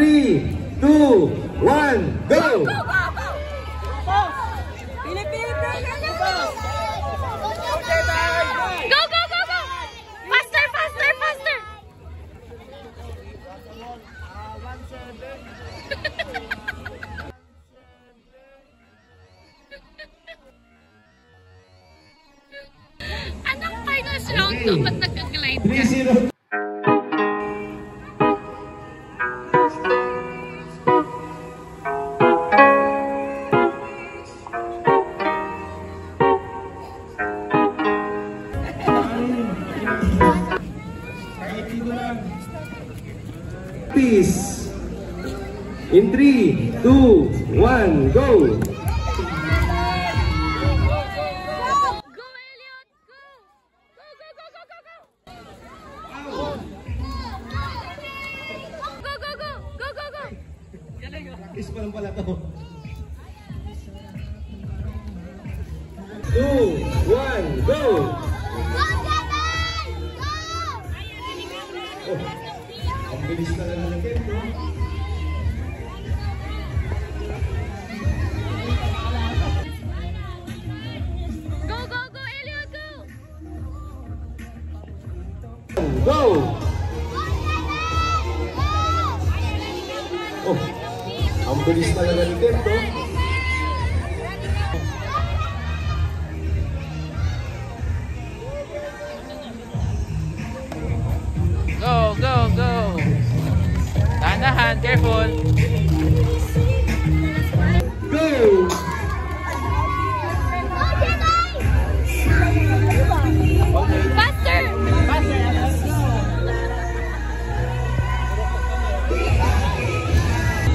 3, 2, 1, go! Anong finals round to? Ba't nag-glide ka? 3-0. Peace. In 3, 2, 1, go! Is pa lang pala to. 2, 1, go! Oh, ang bilis na lang ng tempo. Go, go, go, Elliot, go! Go! Oh, ang bilis na lang ng tempo. Go, go, go. Dahan-dahan, careful. Go! Faster!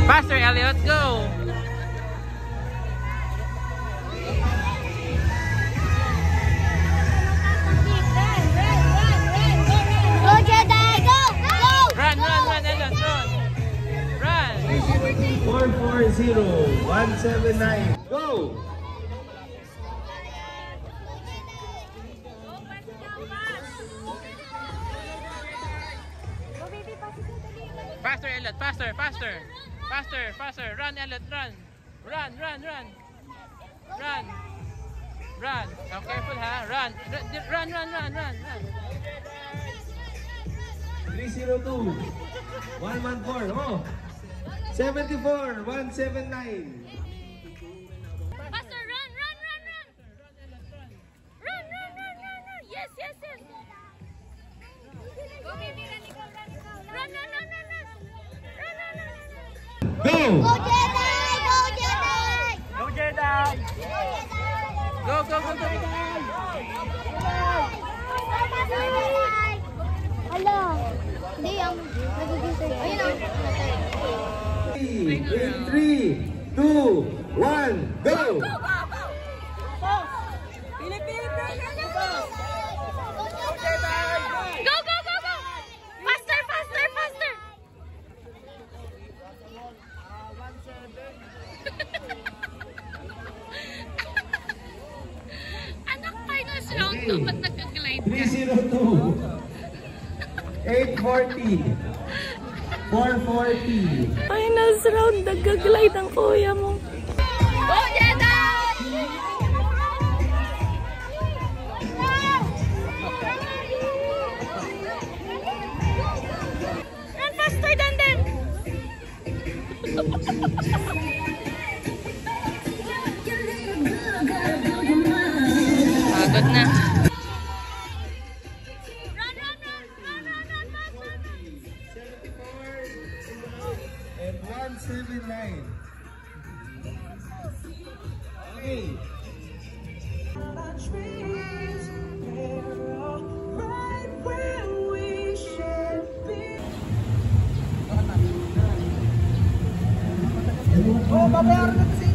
Faster, Elliot, go. Go, Jedi, go! Go! Run, run, run, Elliot, run. Run. 440 179. Go! Faster, Elliot, faster, faster. Faster, faster. Run, Elliot, run. Run, run, run. Run. Run. Oh, careful, ha? Run. Run, run, run, run, run. 302 114. Oh! 74 179. Faster, run, run, run, run! Run, run, run, run, run! Yes, yes, yes! Go, baby, run, ikaw, run, ikaw. Run, run, run, run, run! Run, run, run, run, run! Go! Go, Jedi! Go, Jedi! Go, Jedi. Go, go, go, go. Hala! Hindi, ang nagiging ayun ang 3, 2, 1, go! Go, go, go! Pili, pili, pili! Go, go, go, go! Faster, faster, faster! Anong finals round to? Ba't nag-glide ka? 302 840 440. Finals round, nag-glide ang kuya mo. Go, Jedi! Run faster than them! Pagod na. Run, run, run! Run, run, run! Faster! 74 and 179. Okay. Oh, babayaran na kasi